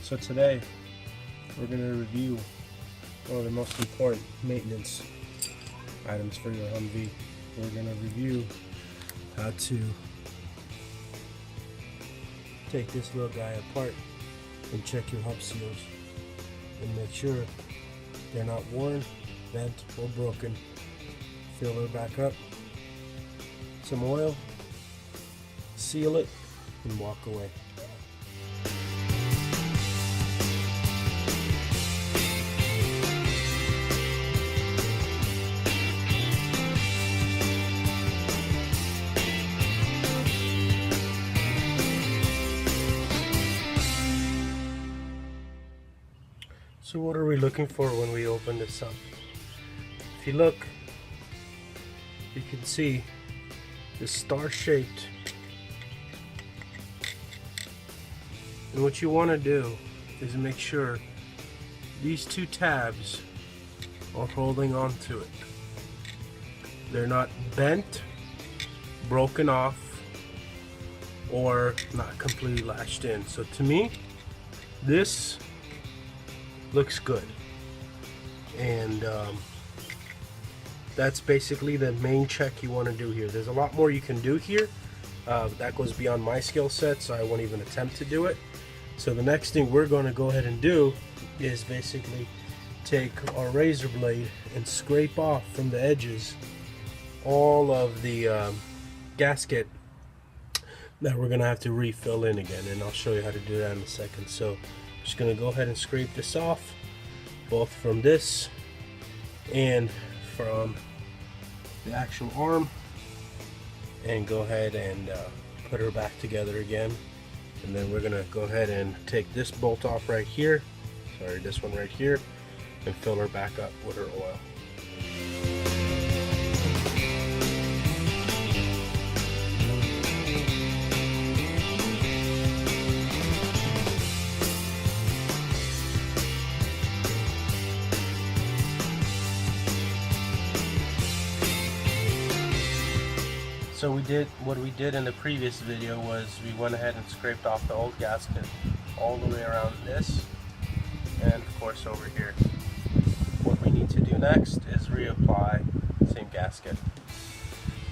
So today we're going to review one of the most important maintenance items for your Humvee. We're going to review how to take this little guy apart and check your hub seals and make sure they're not worn, bent, or broken. Fill her back up, some oil, seal it, and walk away. So what are we looking for when we open this up? If you look, you can see this star-shaped. And what you want to do is make sure these two tabs are holding on to it. They're not bent, broken off, or not completely latched in. So to me, this looks good, and that's basically the main check you want to do here. There's a lot more you can do here that goes beyond my skill set, so I won't even attempt to do it. So the next thing we're going to go ahead and do is basically take our razor blade and scrape off from the edges all of the gasket that we're going to have to refill in again, and I'll show you how to do that in a second. So just going to go ahead and scrape this off, both from this and from the actual arm, and go ahead and put her back together again. And then we're going to go ahead and take this bolt off right here, sorry, this one right here, and fill her back up with her oil. So what we did in the previous video was we went ahead and scraped off the old gasket all the way around this, and of course over here. What we need to do next is reapply the same gasket,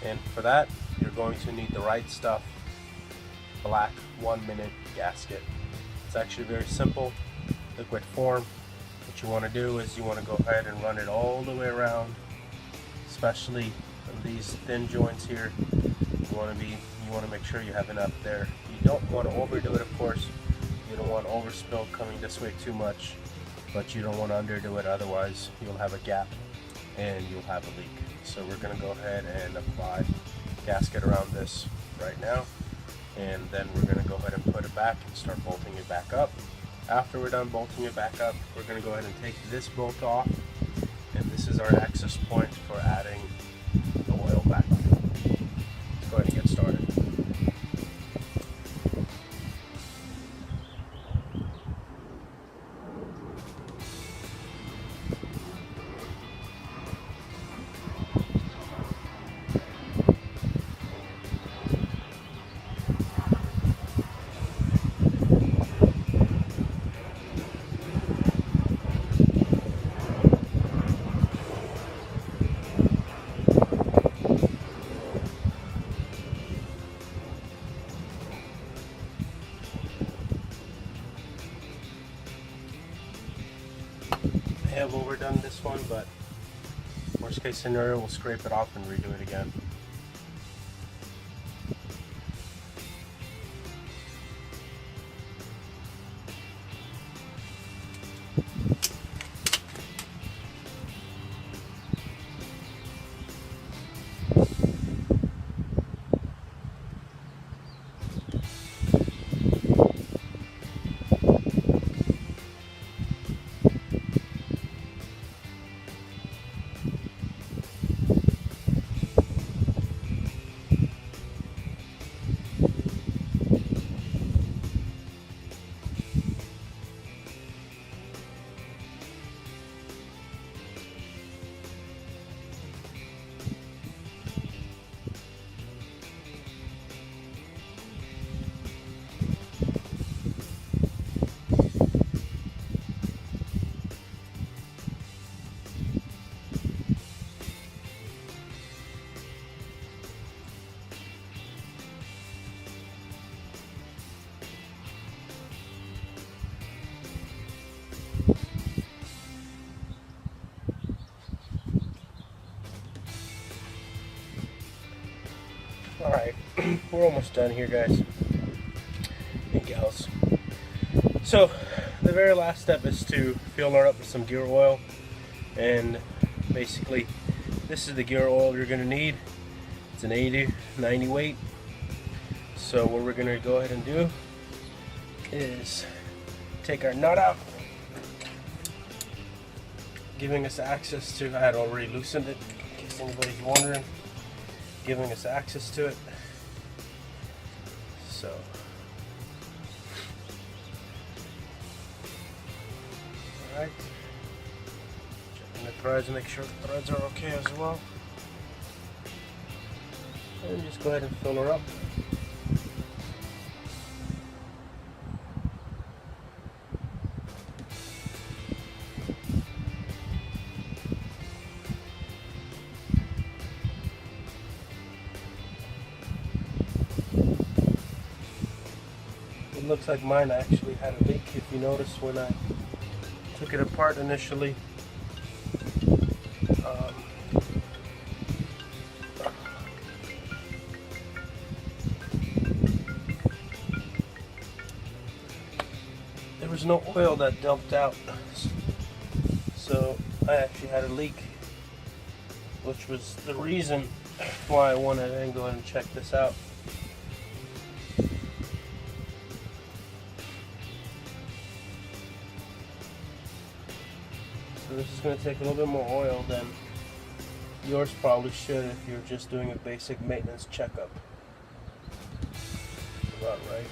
and for that you're going to need the right stuff, black 1-minute gasket. It's actually very simple, liquid form. What you want to do is you want to go ahead and run it all the way around, especially these thin joints here. You want to make sure you have enough there. You don't want to overdo it, of course. You don't want overspill coming this way too much, but you don't want to underdo it, otherwise you'll have a gap and you'll have a leak. So we're going to go ahead and apply gasket around this right now, and then we're going to go ahead and put it back and start bolting it back up. After we're done bolting it back up, we're going to go ahead and take this bolt off, and this is our access point for adding the oil back. Let's go ahead and get started. I have overdone this one, but worst case scenario, we'll scrape it off and redo it again. Alright, we're almost done here, guys and gals. So the very last step is to fill her up with some gear oil, and basically this is the gear oil you're going to need. It's an 80-90 weight. So what we're going to go ahead and do is take our nut out, giving us access to, I had already loosened it in case anybody's wondering, giving us access to it. So alright, checking the threads, make sure the threads are okay as well, and just go ahead and fill her up. It looks like mine actually had a leak, if you notice when I took it apart initially. There was no oil that dumped out, so I actually had a leak, which was the reason why I wanted to go ahead and check this out. So this is going to take a little bit more oil than yours probably should if you're just doing a basic maintenance checkup. About right.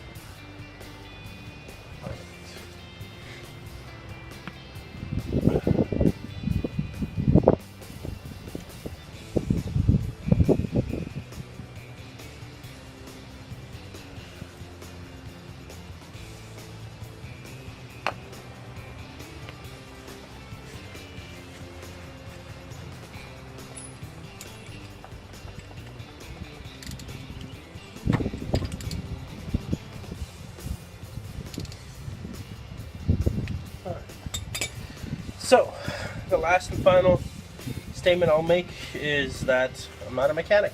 So, the last and final statement I'll make is that I'm not a mechanic.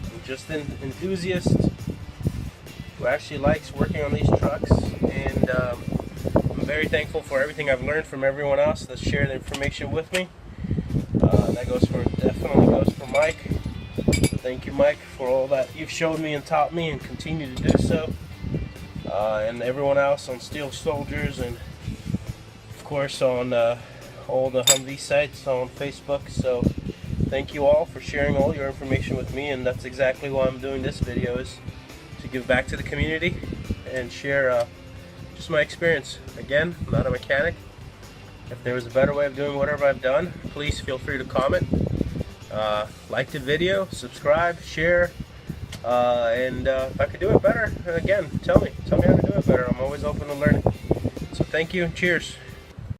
I'm just an enthusiast who actually likes working on these trucks, and I'm very thankful for everything I've learned from everyone else that's shared the information with me. That definitely goes for Mike. So thank you, Mike, for all that you've showed me and taught me, and continue to do so. And everyone else on Steel Soldiers, and of course on all the Humvee sites on Facebook. So thank you all for sharing all your information with me, and that's exactly why I'm doing this video, is to give back to the community and share just my experience. Again, I'm not a mechanic. If there was a better way of doing whatever I've done, please feel free to comment, like the video, subscribe, share, and if I could do it better, again, tell me how to do it better. I'm always open to learning. So thank you and cheers.